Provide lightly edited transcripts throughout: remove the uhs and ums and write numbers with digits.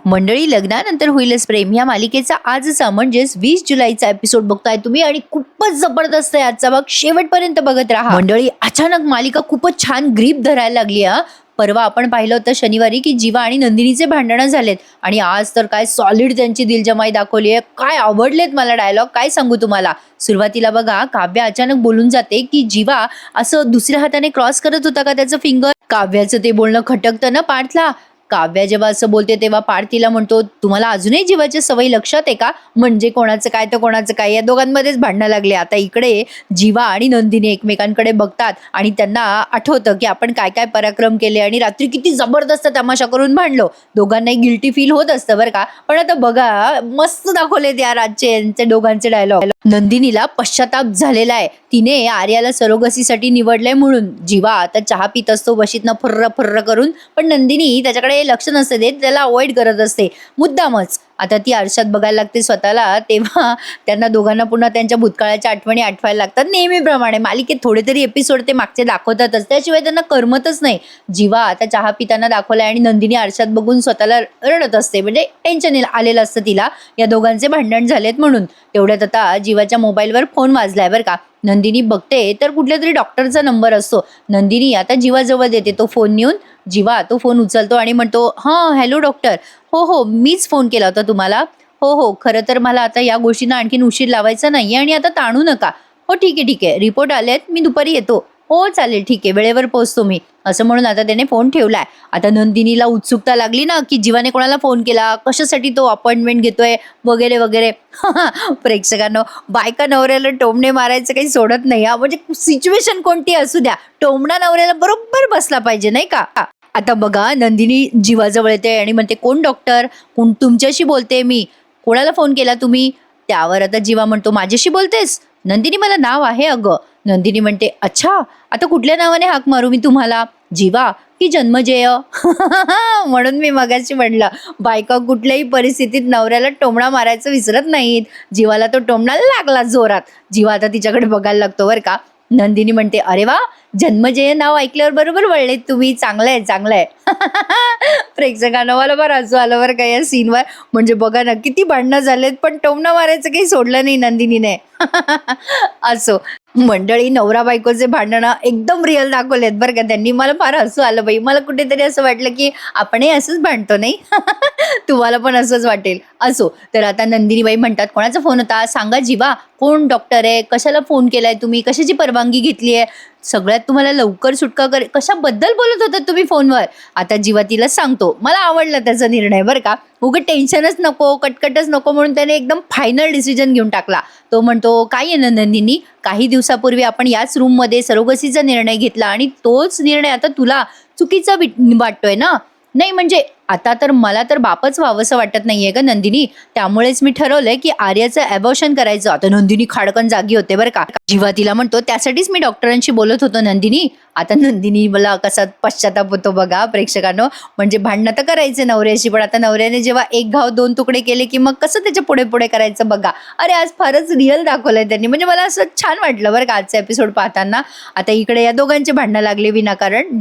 मंडळी, लग्नानंतर होईलच प्रेम या मालिकेचा आजचा म्हणजेच 20 जुलैचा एपिसोड बघताय तुम्ही आणि खूपच जबरदस्त आहे आजचा भाग. शेवटपर्यंत बघत राहा. मंडळी, अचानक मालिका खूपच छान ग्रीप धरायला लागली. परवा आपण पाहिलं होतं शनिवारी की जीवा आणि नंदिनीचे भांडणं झालेत आणि आज तर काय सॉलिड त्यांची दिलजमाई दाखवली आहे. काय आवडलेत मला डायलॉग, काय सांगू तुम्हाला. सुरुवातीला बघा, काव्य अचानक बोलून जाते की जीवा असं दुसऱ्या हाताने क्रॉस करत होता का त्याचं फिंगर. काव्याचं ते बोलणं खटकतं ना पार्थला. काव्या जेव्हा असं बोलते तेव्हा पार्थ तिला म्हणतो, तुम्हाला अजूनही जीवाच्या सवयी लक्षात आहे का? म्हणजे कोणाचं काय तर कोणाचं काय, या दोघांमध्येच भांडणं लागले. आता इकडे जीवा आणि नंदिनी एकमेकांकडे बघतात आणि त्यांना आठवतं की आपण काय काय पराक्रम केले आणि रात्री किती जबरदस्त तमाशा करून भांडलो. दोघांनाही गिल्टी फील होत असतं बरं का. पण आता बघा, मस्त दाखवलेत या राजचे दोघांचे डायलॉग. नंदिनीला पश्चाताप झालेला आहे. तिने आर्याला सरोगसीसाठी निवडलंय म्हणून. जीवा आता चहा पित असतो बशीतनं फर्र फर्र करून, पण नंदिनी त्याच्याकडे लक्ष नसते देत, त्याला अवॉइड करत असते मुद्दामच. आता ती आरशात बघायला लागते स्वतःला, तेव्हा त्यांना दोघांना पुन्हा त्यांच्या भूतकाळाच्या आठवणी आठवायला लागतात. नेहमीप्रमाणे मालिकेत थोडे तरी एपिसोड ते मागचे दाखवतातच, त्याशिवाय त्यांना करमतच नाही. जीवा आता चहा पिताना दाखवलाय आणि नंदिनी आरशात बघून स्वतःला रडत असते, म्हणजे टेन्शन आलेलं असतं तिला, या दोघांचे भांडण झालेत म्हणून. तेवढ्यात आता जीवाच्या मोबाईलवर फोन वाजलाय बरं का. नंदिनी बघते तर कुठल्या तरी डॉक्टरचा नंबर असतो. नंदिनी आता जीवाजवळ देते तो फोन नेऊन. जीवा तो फोन उचलतो आणि म्हणतो, हां हॅलो डॉक्टर. हो हो, मीच फोन केला होता तुम्हाला. हो हो, खरं तर मला आता या गोष्टींना आणखीन उशीर लावायचा नाही आणि आता ताणू नका. हो ठीक आहे, रिपोर्ट आलेत, मी दुपारी येतो. हो चालेल, ठीक आहे, वेळेवर पोहोचतो मी. असं म्हणून आता त्याने फोन ठेवलाय. आता नंदिनीला उत्सुकता लागली ना की जीवाने कोणाला फोन केला, कशासाठी तो अपॉइंटमेंट घेतोय वगैरे वगैरे. प्रेक्षकांनो, बायका नवऱ्याला टोमणे मारायचं काही सोडत नाही हा. म्हणजे सिच्युएशन कोणती असू द्या, टोमणा नवऱ्याला बरोबर बसला पाहिजे नाही का. आता बघा, नंदिनी जीवाजवळ येते आणि म्हणते, कोण डॉक्टर, कोण, तुमच्याशी बोलते मी. कोणाला फोन केला तुम्ही? त्यावर आता जीवा म्हणतो, माझ्याशी बोलतेस? नंदिनी, मला नाव आहे अगं. नंदिनी म्हणते, अच्छा, आता कुठल्या नावाने हाक मारू मी तुम्हाला? जीवा की जन्मजेय? म्हणून मी मगाशी म्हणलं, बायका कुठल्याही परिस्थितीत नवऱ्याला टोमणा मारायचं विसरत नाहीत. जीवाला तो टोमणा लागला जोरात. जीवा आता तिच्याकडे बघायला लागतो बरं का. नंदिनी म्हणते, अरे वा, जन्मजय नाव ऐकल्यावर बरोबर वळलेत तुम्ही, चांगलं आहे चांगलं आहे. प्रेक्षकांना मला बरं हसू आलं बरं का या सीनवर. म्हणजे बघा ना, किती भांडणं झालेत पण टोमणा मारायचं काही सोडलं नाही नंदिनीने. असो, मंडळी, नवरा बायकोचे भांडणं एकदम रिअल दाखवलेत बरं का त्यांनी. मला फार हसू आलं बाई. मला कुठेतरी असं वाटलं की आपणही असंच भांडतो नाही. तुम्हाला पण असंच वाटेल. असो, तर आता नंदिनीबाई म्हणतात, कोणाचा फोन होता सांगा जीवा, कोण डॉक्टर आहे, कशाला फोन केलाय तुम्ही, कशाची परवानगी घेतली आहे, सगळ्यात तुम्हाला लवकर सुटका कशाबद्दल बोलत होता तुम्ही फोनवर. आता जीवा तिला सांगतो. मला आवडला त्याचा निर्णय बरं का. उगाच टेन्शनच नको, कटकटच नको म्हणून त्याने एकदम फायनल डिसिजन घेऊन टाकला. तो म्हणतो, काय आहे ना नंदिनी, काही दिवसापूर्वी आपण याच रूममध्ये सरोगसीचा निर्णय घेतला आणि तोच निर्णय आता तुला चुकीचा वाटतोय ना? नाही म्हणजे आता तर मला तर बापच व्हावंसं वाटत नाहीये का नंदिनी, त्यामुळेच मी ठरवलंय की आर्याचं ॲबॉर्शन करायचं. आता नंदिनी खाडकन जागी होते बरं का. जीवा तिला म्हणतो, त्यासाठीच मी डॉक्टरांशी बोलत होतो नंदिनी. आता नंदिनी मला कसा पश्चाताप होतो बघा प्रेक्षकांनो. म्हणजे भांडणं तर करायचे नवऱ्याशी, पण आता नवऱ्याने जेव्हा एक घाव दोन तुकडे केले की मग कसं त्याच्या पुढे पुढे करायचं बघा. अरे आज फारच रिअल दाखवलंय त्यांनी. म्हणजे मला असं छान वाटलं बरं का आजचा एपिसोड पाहताना. आता इकडे या दोघांचे भांडणं लागले विनाकारण,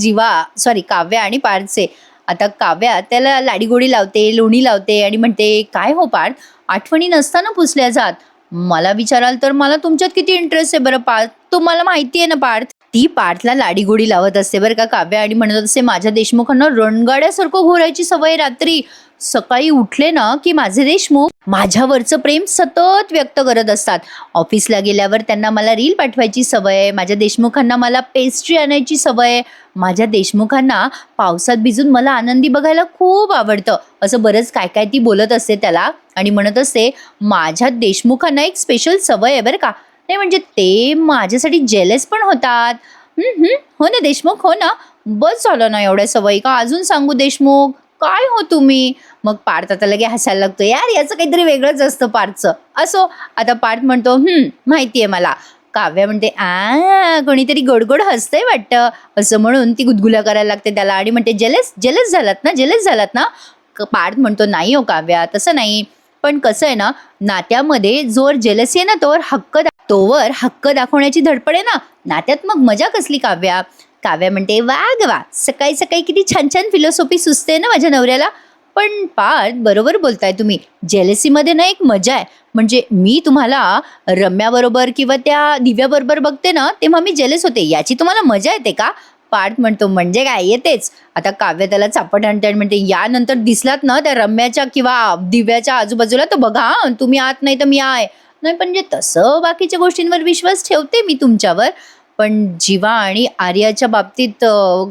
काव्या आणि पार्थचे. आता काव्या त्याला लाडीगोडी लावते, लोणी लावते आणि म्हणते, काय हो पार्थ, आठवणी नसताना पुसल्या जात. मला विचाराल तर मला तुमच्यात किती इंटरेस्ट आहे बरं पार्थ, तुम्हाला माहिती आहे ना पार्थ. ती पार्थला लाडीगोडी लावत असते बरं का काव्या आणि म्हणत असते, माझ्या देशमुखांना रणगाड्यासारखं घोरायची सवय. रात्री सकाळी उठले ना की माझे देशमुख माझ्यावरचं प्रेम सतत व्यक्त करत असतात. ऑफिसला गेल्यावर त्यांना मला रील पाठवायची सवय आहे. माझ्या देशमुखांना मला पेस्ट्री आणायची सवय आहे. माझ्या देशमुखांना पावसात भिजून मला आनंदी बघायला खूप आवडतं. असं बरंच काय काय ती बोलत असते त्याला आणि म्हणत असते, माझ्या देशमुखांना एक स्पेशल सवय आहे बरं का. नाही म्हणजे ते माझ्यासाठी जेलस पण होतात. हो ना देशमुख, हो ना. बस झालं ना एवढ्या सवयी का, अजून सांगू देशमुख, काय हो तुम्ही. मग पार्थ आता लगे हसायला लागतो, यार याचं काहीतरी वेगळंच असतं पार्थचं. असो, आता पार्थ म्हणतो, माहितीये मला. काव्या म्हणते, कोणीतरी गोड हसतंय वाटतं. असं म्हणून ती गुदगुल्या करायला लागते त्याला आणि म्हणते, जेलस झालात ना. पार्थ म्हणतो, नाही हो काव्या, तसं नाही. पण कसं आहे ना, नात्यामध्ये जोर जेलसी आहे ना, तोवर हक्क दाखवण्याची धडपड आहे ना, नात्यात मग मजा कसली काव्या. काव्या म्हणते, वा, सकाळी सकाळी किती छान छान फिलॉसॉफी सुचते ना माझ्या नवऱ्याला. पण पार्थ बरोबर बोलताय तुम्ही. जेलसीमध्ये ना एक मजा आहे. म्हणजे मी तुम्हाला रम्याबरोबर किंवा त्या दिव्याबरोबर बघते ना, तेव्हा मी जेलस होते. याची तुम्हाला मजा येते का? पार्थ म्हणतो, म्हणजे काय येतेच. आता काव्य त्याला चापट आणते आणि म्हणते, यानंतर दिसलात ना त्या रम्याच्या किंवा दिव्याच्या आजूबाजूला तर बघा हं, तुम्ही आत नाही तर मी आहे. नाही म्हणजे तसं बाकीच्या गोष्टींवर विश्वास ठेवते मी तुमच्यावर. पण जीवा आणि आर्याच्या बाबतीत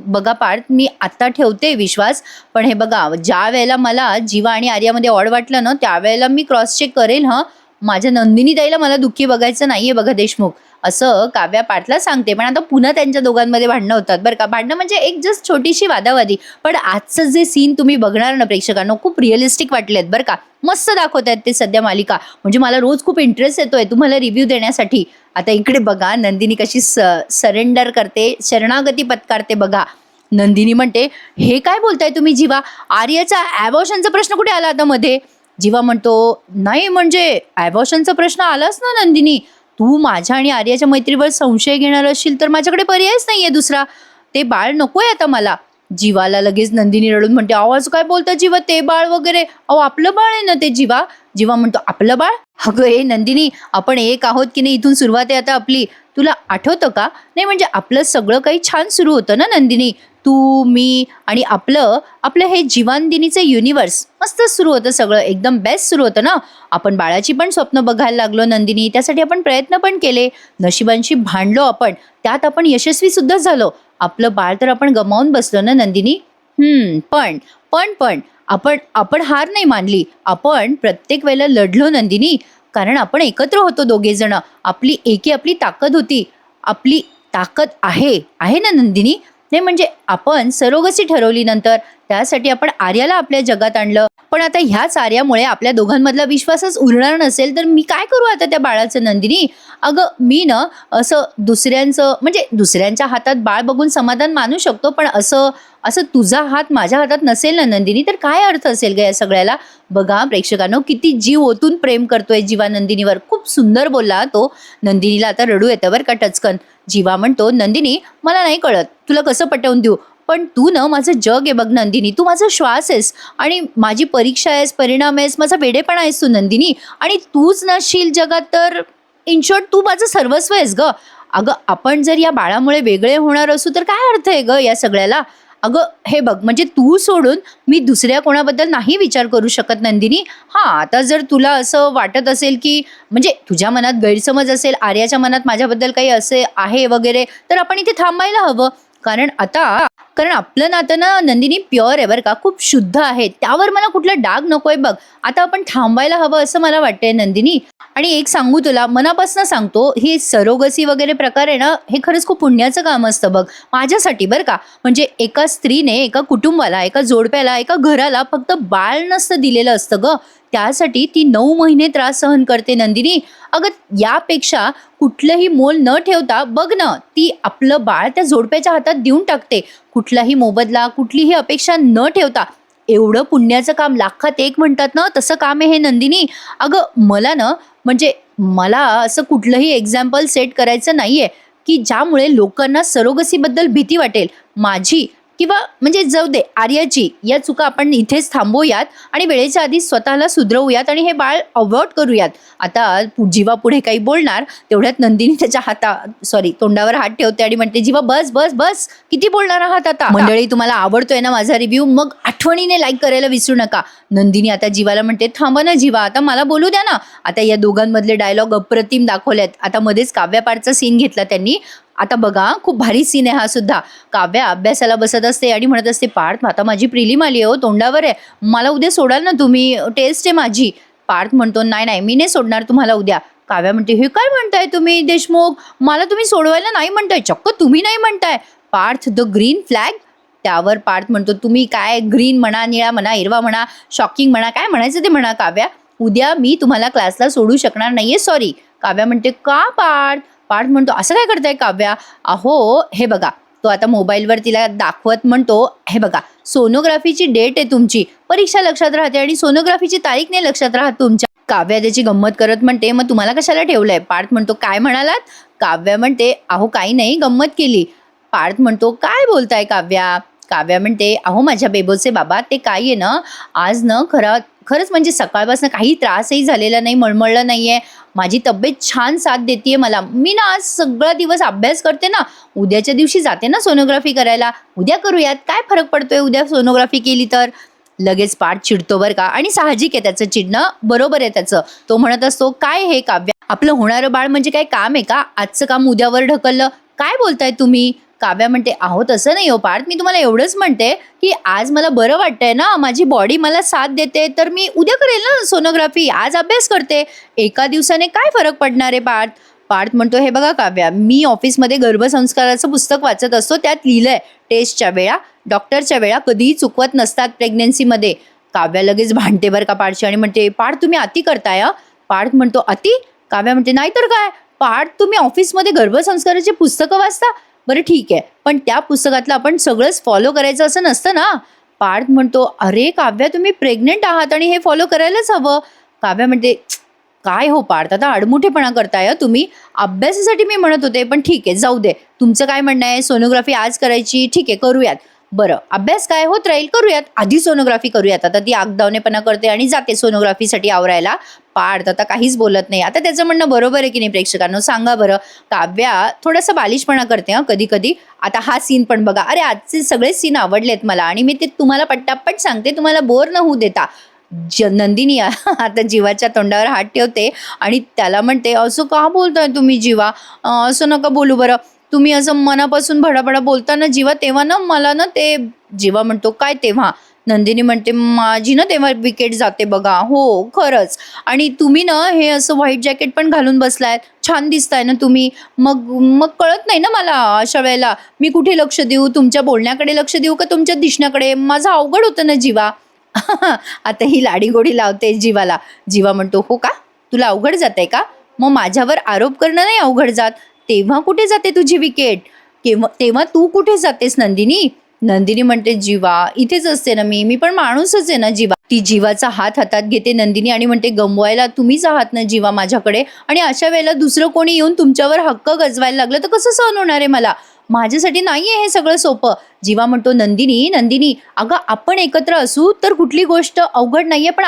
बघा पार्थ, मी आता ठेवते विश्वास. पण हे बघा, ज्या वेळेला मला जीवा आणि आर्यामध्ये ऑड वाटलं ना, त्यावेळेला मी क्रॉस चेक करेल हं. माझ्या नंदिनी ताईला मला दुःखी बघायचं नाहीये बघा देशमुख, असं काव्या पार्थला सांगते. पण आता पुन्हा त्यांच्या दोघांमध्ये भांडणं होतात बरं का. भांडणं म्हणजे एक जस्ट छोटीशी वादावादी. पण आजचं जे सीन तुम्ही बघणार ना प्रेक्षकांनो, खूप रिअलिस्टिक वाटलेत बरं का. मस्त दाखवत आहेत ते सध्या मालिका. म्हणजे मला रोज खूप इंटरेस्ट येतोय तुम्हाला रिव्ह्यू देण्यासाठी. आता इकडे बघा नंदिनी कशी सरेंडर करते, शरणागती पत्कारते बघा. नंदिनी म्हणते, हे काय बोलताय तुम्ही जीवा? आर्याचा ॲबॉर्शनचा प्रश्न कुठे आला आता मध्ये? जीवा म्हणतो, नाही म्हणजे ॲबॉर्शनचा प्रश्न आलाच ना नंदिनी. तू माझ्या आणि आर्याच्या मैत्रीवर संशय घेणार असशील तर माझ्याकडे पर्यायच नाहीये दुसरा. ते बाळ नकोय आता मला. जीवाला लगेच नंदिनी रडून म्हणते, आवाज काय बोलता जीवा, ते बाळ वगैरे? अहो आपलं बाळ आहे ना ते जीवा. जीवा म्हणतो, आपलं बाळ? अगं हे नंदिनी, आपण एक आहोत की नाही, इथून सुरुवात आहे आता आपली. तुला आठवतं का? नाही म्हणजे आपलं सगळं काही छान सुरू होतं ना नंदिनी. तू, मी आणि आपलं आपलं हे जीवानदिनीचं युनिवर्स मस्त सुरू होतं, सगळं एकदम बेस्ट सुरू होतं ना. आपण बाळाची पण स्वप्न बघायला लागलो नंदिनी, त्यासाठी आपण प्रयत्न पण केले, नशिबांशी भांडलो आपण, त्यात आपण यशस्वी सुद्धा झालो. आपलं बाळ तर आपण गमावून बसलो ना नंदिनी. पण पण पण आपण आपण हार नाही मानली. आपण प्रत्येक वेळेला लढलो नंदिनी, कारण आपण एकत्र होतो दोघे जण. आपली एकी आपली ताकद होती. आपली ताकद आहे आहे ना नंदिनी. नाही म्हणजे आपण सरोगसी ठरवली नंतर, त्यासाठी आपण आर्याला आपल्या जगात आणलं. पण आता ह्याच आर्यामुळे आपल्या दोघांमधला विश्वासच उरणार नसेल तर मी काय करू आता त्या बाळाचं नंदिनी? अगं मी ना असं दुसऱ्यांचं म्हणजे दुसऱ्यांच्या हातात बाळ बघून समाधान मानू शकतो, पण असं असं तुझा हात माझ्या हातात नसेल ना नंदिनी, तर काय अर्थ असेल ग या सगळ्याला? बघा प्रेक्षकांनो, किती जीव ओतून प्रेम करतोय जीवा नंदिनीवर. खूप सुंदर बोलला तो. नंदिनीला आता रडू येतं बरं का टचकन. जीवा म्हणतो, नंदिनी मला नाही कळत तुला कसं पटवून देऊ, पण तू ना माझं जग आहे बघ नंदिनी. तू माझा श्वास आहेस आणि माझी परीक्षा आहेस, परिणाम आहेस, माझा वेडेपणा आहेस तू नंदिनी. आणि तूच नसशील जगात तर इन शॉर्ट तू माझं सर्वस्व आहेस ग. अगं आपण जर या बाळामुळे वेगळे होणार असू तर काय अर्थ आहे ग या सगळ्याला? अगं हे बघ, म्हणजे तू सोडून मी दुसऱ्या कोणाबद्दल नाही विचार करू शकत नंदिनी. हां, आता जर तुला असं वाटत असेल की म्हणजे तुझ्या मनात गैरसमज असेल, आर्याच्या मनात माझ्याबद्दल काही असे आहे वगैरे, तर आपण इथे थांबायला हवं. कारण आपलं नातं ना नंदिनी प्युअर आहे बरं का, खूप शुद्ध आहे. त्यावर मला कुठला डाग नकोय बघ. आता आपण थांबायला हवं असं मला वाटतंय नंदिनी. आणि एक सांगू तुला, मनापासून सांगतो, ही सरोगसी वगैरे प्रकार आहे ना, हे खरंच खूप पुण्याचं काम असतं बघ, माझ्यासाठी बरं का. म्हणजे एका स्त्रीने एका कुटुंबाला, एका जोडप्याला, एका घराला फक्त बाळ नसतं दिलेलं असतं ग. त्यासाठी ती 9 महिने त्रास सहन करते नंदिनी. अगं यापेक्षा कुठलंही मोल न ठेवता बघ ना, ती आपलं बाळ त्या जोडप्याच्या हातात देऊन टाकते. कुठलाही मोबदला, कुठलीही अपेक्षा न ठेवता. एवढं पुण्याचं काम, लाखात एक म्हणतात ना, तसं काम आहे हे नंदिनी. अगं मला ना म्हणजे मला असं कुठलंही एक्झाम्पल सेट करायचं नाहीये की ज्यामुळे लोकांना सरोगसीबद्दल भीती वाटेल. माझी किंवा म्हणजे जाऊ दे आर्याची या चुका आपण इथेच थांबवूयात आणि वेळेच्या आधी स्वतःला सुधरवूयात आणि हे बाळ अवॉइड करूयात. आता जीवा पुढे काही बोलणार तेवढ्यात नंदिनी त्याच्या तोंडावर हात ठेवते आणि म्हणते, जीवा बस बस बस, किती बोलणार आहात आता? मंडळी, तुम्हाला आवडतोय ना माझा रिव्ह्यू? मग आठवणीने लाईक करायला विसरू नका. नंदिनी आता जीवाला म्हणते, थांबा ना जीवा, आता मला बोलू द्या ना. आता या दोघांमधले डायलॉग अप्रतिम दाखवलेत. आता मध्येच काव्यापारचा सीन घेतला त्यांनी. आता बघा खूप भारी सीन आहे हा सुद्धा. काव्या अभ्यासाला बसत असते आणि म्हणत असते, पार्थ आता माझी प्रिलिम आली आहे हो, तोंडावर आहे, मला उद्या सोडाल ना तुम्ही, टेस्ट आहे माझी. पार्थ म्हणतो, नाही नाही मी नाही सोडणार तुम्हाला उद्या. काव्या म्हणते, हे काय म्हणताय तुम्ही देशमुख, मला तुम्ही सोडवायला नाही म्हणताय, चक्क तुम्ही नाही म्हणताय. Parth the green flag. त्यावर पार्थ म्हणतो, तुम्ही काय ग्रीन म्हणा, निळा म्हणा, हिरवा म्हणा, शॉकिंग म्हणा, काय म्हणायचं ते म्हणा काव्या, उद्या मी तुम्हाला क्लासला सोडू शकणार नाहीये, सॉरी. काव्या म्हणते, का पार्थ? पार्थ म्हणतो, असं काय करताय काव्या? अहो हे बघा, तो आता मोबाईलवर तिला दाखवत म्हणतो, हे बघा सोनोग्राफीची डेट आहे तुमची, परीक्षा लक्षात राहते आणि सोनोग्राफीची तारीख नाही लक्षात राहत तुमच्या. काव्या त्याची गंमत करत म्हणते, मग तुम्हाला कशाला ठेवलंय? पार्थ म्हणतो, काय म्हणालात? काव्या म्हणते, अहो काही नाही, गंमत केली. पार्थ म्हणतो, काय बोलताय काव्या? काव्या म्हणते, "अहो माझ्या बेबोचे बाबा, ते काय आहे ना, आज ना खरंच म्हणजे सकाळपासून काही त्रासही झालेला नाही, मळमळलं नाहीये. माझी तब्येत छान साथ देतेय मला. मी ना आज सगळा दिवस अभ्यास करते ना, उद्याच्या दिवशी जाते ना सोनोग्राफी करायला. उद्या करूयात, काय फरक पडतोय उद्या सोनोग्राफी केली तर?" लगेच पाठ चिडतो बरं का, आणि साहजिक आहे त्याचं चिडणं, बरोबर आहे त्याचं. तो म्हणत असतो, "काय हे काव्या, आपलं होणारं बाळ म्हणजे काय काम आहे का? आजचं काम उद्यावर ढकललं. काय बोलताय तुम्ही?" काव्या म्हणते, "अहो तसं नाही हो पार्थ, मी तुम्हाला एवढंच म्हणते की आज मला बरं वाटतंय ना, माझी बॉडी मला साथ देते, तर मी उद्या करेल ना सोनोग्राफी, आज अभ्यास करते. एका दिवसाने काय फरक पडणार आहे पार्थ?" पार्थ म्हणतो, "हे बघा काव्या, मी ऑफिसमध्ये गर्भसंस्काराचं पुस्तक वाचत असतो, त्यात लिहिलंय टेस्टच्या वेळा, डॉक्टरच्या वेळा कधीही चुकवत नसतात प्रेग्नन्सीमध्ये." काव्या लगेच भांडते बरं का पार्थशी आणि म्हणते, "पार्थ तुम्ही अति करताय हं." पार्थ म्हणतो, "अति?" काव्या म्हणते, "नाही तर काय, पार्थ तुम्ही ऑफिसमध्ये गर्भसंस्काराची पुस्तकं वाचता? बरं ठीक आहे, पण त्या पुस्तकातलं आपण सगळंच फॉलो करायचं असं नसतं ना." पार्थ म्हणतो, "अरे काव्या, तुम्ही प्रेग्नंट आहात आणि हे फॉलो करायलाच हवं." काव्या म्हणते, "काय हो पार्थ, आता आडमुठेपणा करताय हं तुम्ही. अभ्यासासाठी मी म्हणत होते, पण ठीक आहे जाऊ दे. तुमचं काय म्हणणं आहे, सोनोग्राफी आज करायची, ठीक आहे करूयात. बरं अभ्यास काय होत राहील, करूयात. आधी सोनोग्राफी करूयात." आता ती आगदावणेपणा करते आणि जाते सोनोग्राफीसाठी आवरायला. पार्थ आता काहीच बोलत नाही. आता त्याचं म्हणणं बरोबर आहे की नाही प्रेक्षकांनो, सांगा बरं. काव्या थोडासा बालिशपणा करते हं कधी कधी. आता हा सीन पण बघा. अरे आजचे सगळे सीन आवडलेत मला आणि मी ते तुम्हाला पट्टापट सांगते, तुम्हाला बोर न होऊ देता. नंदिनी आता जीवाच्या तोंडावर हात ठेवते आणि त्याला म्हणते, "असं का बोलताय तुम्ही जीवा? असं नका बोलू बरं. तुम्ही असं मनापासून भडाभडा बोलता ना जीवा, तेव्हा ना मला ना ते." जीवा म्हणतो, "काय तेव्हा?" नंदिनी म्हणते, "माझी ना तेव्हा विकेट जाते बघा. हो खरंच. आणि तुम्ही ना हे असं व्हाईट जॅकेट पण घालून बसलायत, छान दिसताय ना तुम्ही. मग मग कळत नाही ना मला अशा वेळेला, मी कुठे लक्ष देऊ, तुमच्या बोलण्याकडे लक्ष देऊ का तुमच्या दिसण्याकडे? माझं अवघड होतं ना जीवा." आता ही लाडीगोडी लावते जीवाला. जीवा म्हणतो, "हो का? तुला अवघड जातंय का? मग माझ्यावर आरोप करणं नाही अवघड जात. तेव्हा कुठे जाते तुझी विकेट? तेव्हा तू कुठे जातेस नंदिनी?" नंदिनी म्हणते, "जीवा, इथेच असते ना मी पण माणूसच आहे ना जीवा." ती जीवाचा हात हातात घेते नंदिनी आणि म्हणते, "गमवायला तुम्हीच आहात ना जीवा माझ्याकडे, आणि अशा वेळेला दुसरं कोणी येऊन तुमच्यावर हक्क गजवायला लागलं तर कसं सहन होणार आहे मला? माझ्यासाठी नाहीये हे सगळं सोपं." जीवा म्हणतो, "नंदिनी, नंदिनी, अगं आपण एकत्र असू तर कुठली गोष्ट अवघड नाहीये, पण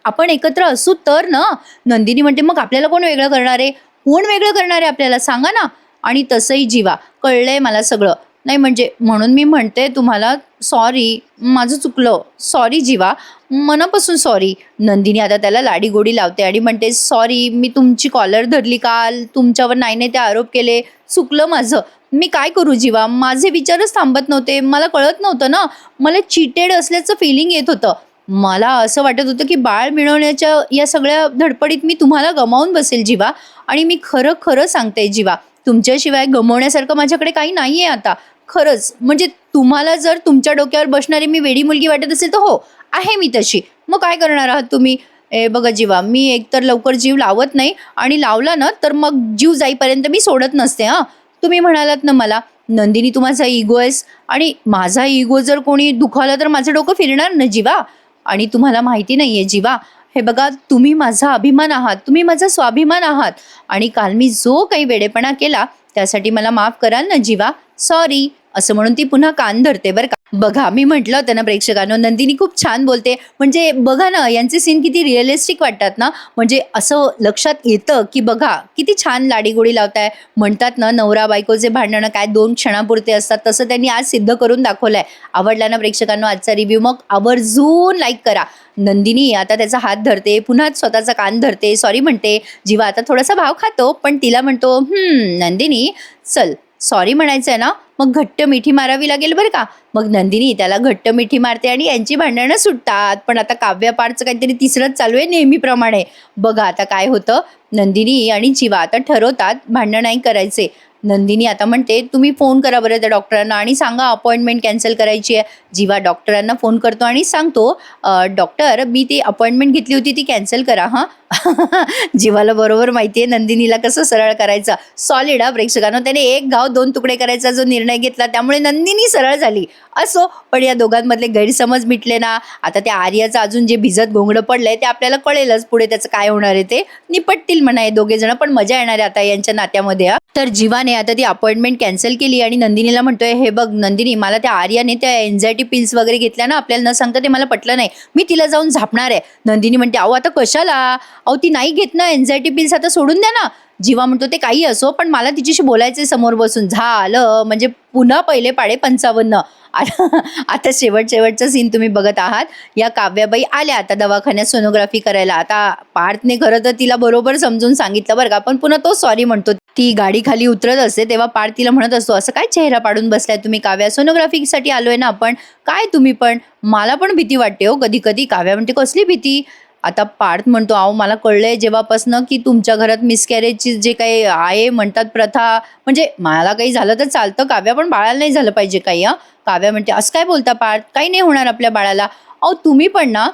आपण एकत्र असू तर ना." नंदिनी म्हणते, "मग आपल्याला कोण वेगळं करणार आहे? कोण वेगळं करणार आहे आपल्याला, सांगा ना." आणि तसंही जीवा, "कळलंय मला सगळं. नाही म्हणजे म्हणून मी म्हणते तुम्हाला, सॉरी, माझं चुकलं. सॉरी जीवा, मनापासून सॉरी." नंदिनी आता त्याला लाडीगोडी लावते आणि म्हणते, "सॉरी, मी तुमची कॉलर धरली काल, तुमच्यावर नाही ते आरोप केले, चुकलं माझं. मी काय करू जीवा, माझे विचारच थांबत नव्हते. मला कळत नव्हतं ना, मला चीटेड असल्याचं फिलिंग येत होतं. मला असं वाटत होतं की बाळ मिळवण्याच्या या सगळ्या धडपडीत मी तुम्हाला गमावून बसेल जीवा. आणि मी खरं खरं सांगते जीवा, तुमच्याशिवाय गमवण्यासारखं माझ्याकडे काही नाहीये आता. खरंच, म्हणजे तुम्हाला जर तुमच्या डोक्यावर बसणारी मी वेडी मुलगी वाटत असेल तर हो, आहे मी तशी. मग काय करणार आहात तुम्ही? बघा जीवा, मी एकतर लवकर जीव लावत नाही, आणि लावला ना तर मग जीव जाईपर्यंत मी सोडत नसते हां. तुम्ही म्हणालात ना मला, नंदिनी तू माझा इगो आहेस, आणि माझा इगो जर कोणी दुखावला तर माझं डोकं फिरणार ना जीवा. आणि तुम्हाला माहिती नाहीये जीवा, हे बघा, तुम्ही माझा अभिमान आहात, तुम्ही माझा स्वाभिमान आहात, आणि काल मी जो काही वेडेपणा केला त्यासाठी मला माफ कराल ना जीवा? सॉरी." असं म्हणून ती पुन्हा कान धरते बरं का. बघा, मी म्हटलं होतं ना प्रेक्षकांनो, नंदिनी खूप छान बोलते. म्हणजे बघा ना, यांचे सीन किती रिअलिस्टिक वाटतात ना. म्हणजे असं लक्षात येतं की बघा किती छान लाडीगोडी लावताय. म्हणतात ना, नवरा बायकोचे भांडणं काय 2 क्षणापुरते असतात, तसं त्यांनी आज सिद्ध करून दाखवलंय. आवडला ना प्रेक्षकांनो आजचा रिव्ह्यू? मग आवर्जून लाईक करा. नंदिनी आता त्याचा हात धरते, पुन्हा स्वतःचा कान धरते, सॉरी म्हणते. जीवा आता थोडासा भाव खातो, पण तिला म्हणतो, नंदिनी, चल सॉरी म्हणायचंय ना, मग घट्ट मिठी मारावी लागेल बरं का." मग नंदिनी त्याला घट्ट मिठी मारते आणि यांची भांडणं सुटतात. पण आता काव्या पारचं काहीतरी तिसरंच चालू आहे नेहमीप्रमाणे. बघा आता काय होतं. नंदिनी आणि जीवा आता ठरवतात भांडण नाही करायचे. नंदिनी आता म्हणते, "तुम्ही फोन करा बरं त्या डॉक्टरांना आणि सांगा अपॉइंटमेंट कॅन्सल करायची आहे." जीवा डॉक्टरांना फोन करतो आणि सांगतो, डॉक्टर, मी ती अपॉइंटमेंट घेतली होती ती कॅन्सल करा हां." जीवाला बरोबर माहितीये नंदिनीला कसं सरळ करायचं. सॉलिड हा प्रेक्षकांनो. त्याने एक घाव दोन तुकडे करायचा जो निर्णय घेतला त्यामुळे नंदिनी सरळ झाली. असो, पण या दोघांमधले गैरसमज मिटले ना. आता त्या आर्याचं अजून जे भिजत घोंगडं पडलंय ते आपल्याला कळेलच पुढे त्याचं काय होणार आहे ते. निपटतील म्हणा हे दोघे जण, पण मजा येणार आहे आता यांच्या नात्यामध्ये. तर जीवाने आता ती अपॉइंटमेंट कॅन्सल केली आणि नंदिनीला म्हणतोय, हे बघ नंदिनी, मला त्या आर्याने त्या एन्झायटी पिल्स वगैरे घेतल्या ना आपल्याला न सांगता, ते मला पटलं नाही. मी तिला जाऊन झापणार आहे. नंदिनी म्हणते, अहो आता कशाला, अहो ती नाही घेत ना एन्झायटी पिल्स, आता सोडून द्या ना. जीवा म्हणतो, ते काही असो पण मला तिच्याशी बोलायचंय समोर बसून. झालं म्हणजे पुन्हा पहिले पाडे 55. आता शेवटचा सीन तुम्ही बघत आहात. या काव्याबाई आल्या आता दवाखान्यात सोनोग्राफी करायला. आता पार्थने खरं तर तिला बरोबर समजून सांगितलं बरं का, पण पुन्हा तो सॉरी म्हणतो. ती गाडी खाली उतरत असते तेव्हा पार्थ तिला म्हणत असतो, असं काय चेहरा पाडून बसलाय तुम्ही काव्या, सोनोग्राफीसाठी आलोय ना आपण. काय तुम्ही पण, मला पण भीती वाटते हो कधी कधी. काव्या म्हणते, कसली भीती. आता पार्थ म्हणतो, अहो मला कळलंय जेव्हापासनं की तुमच्या घरात मिसकॅरेजची जे काही आहे म्हणतात प्रथा, म्हणजे मला काही झालं तर चालतं काव्या, पण बाळाला नाही झालं पाहिजे काही. काव्या म्हणते, असं काय बोलता पार्थ, काही नाही होणार आपल्या बाळाला. अहो तुम्ही पण ना,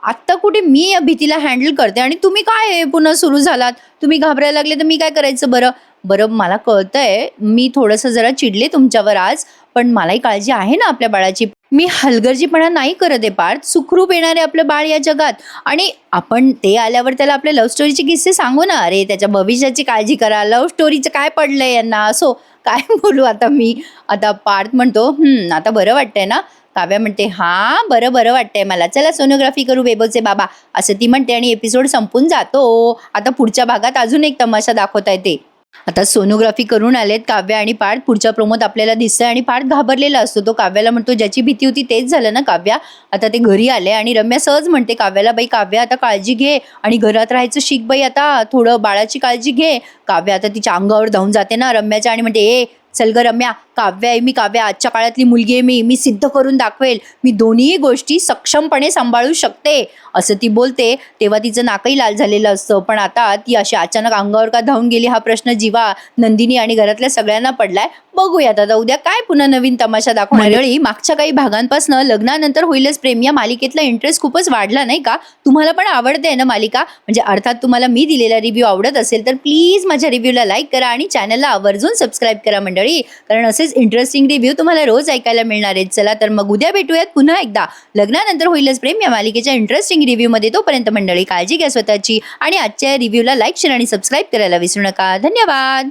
आत्ता कुठे मी या भीतीला हँडल करते आणि तुम्ही काय पुन्हा सुरू झालात. तुम्ही घाबरायला लागले तर मी काय करायचं बरं. बरं मला कळतंय मी थोडंसं जरा चिडले तुमच्यावर आज, पण मलाही काळजी आहे ना आपल्या बाळाची. मी हलगर्जीपणा नाही करत आहे पार्थ. सुखरूप येणार आहे आपलं बाळ या जगात, आणि आपण ते आल्यावर त्याला आपल्या लव्ह स्टोरीचे किस्से सांगू ना. अरे त्याच्या भविष्याची काळजी करा, लव्ह स्टोरीचं काय पडलंय यांना. असो काय बोलू आता मी. आता पार्थ म्हणतो, आता बरं वाटतंय ना. काव्या म्हणते, हा बरं वाटतंय मला, चला सोनोग्राफी करू बेबोचे बाबा, असं ती म्हणते आणि एपिसोड संपून जातो. आता पुढच्या भागात अजून एक तमाशा दाखवता येते. आता सोनोग्राफी करून आलेत काव्या आणि पार्थ. पुढच्या प्रोमोत आपल्याला दिसतंय आणि पार्थ घाबरलेला असतो. तो काव्याला म्हणतो, ज्याची भीती होती तेच झालं ना काव्या. आता ते घरी आले आणि रम्या सहज म्हणते काव्याला, बाई काव्या आता काळजी घे आणि घरात राहायचं शिक बाई, आता थोडं बाळाची काळजी घे. काव्या आता तिच्या अंगावर धावून जाते ना रम्याच्या आणि म्हणते, ए चल ग रम्या, काव्या आहे मी, काव्या आजच्या काळातली मुलगी आहे मी सिद्ध करून दाखवेल, मी दोन्ही गोष्टी सक्षमपणे सांभाळू शकते, असं ती बोलते. तेव्हा तिचं नाकही लाल झालेलं असतं. पण आता ती अशी अचानक अंगावर का धावून गेली हा प्रश्न जीवा, नंदिनी आणि घरातल्या सगळ्यांना पडलाय. बघूयात आता उद्या काय पुन्हा नवीन तमाशा दाखवणार. मंडळी, मागच्या काही भागांपासून लग्नानंतर होईलच प्रेम या मालिकेतला इंटरेस्ट खूपच वाढला नाही का. तुम्हाला पण आवडते ना मालिका, म्हणजे अर्थात तुम्हाला मी दिलेला रिव्ह्यू आवडत असेल तर प्लीज माझ्या रिव्ह्यूला लाईक करा आणि चॅनलला आवर्जून सबस्क्राईब करा मंडळी, कारण असेच इंटरेस्टिंग रिव्ह्यू तुम्हाला रोज ऐकायला मिळणार आहेत. चला तर मग उद्या भेटूयात पुन्हा एकदा लग्नानंतर होईलच प्रेम या मालिकेच्या इंटरेस्टिंग रिव्ह्यू मध्ये. तोपर्यंत मंडळी काळजी घ्या स्वतःची आणि आजच्या रिव्ह्यूला लाईक, शेअर आणि सबस्क्राईब करायला विसरू नका. धन्यवाद.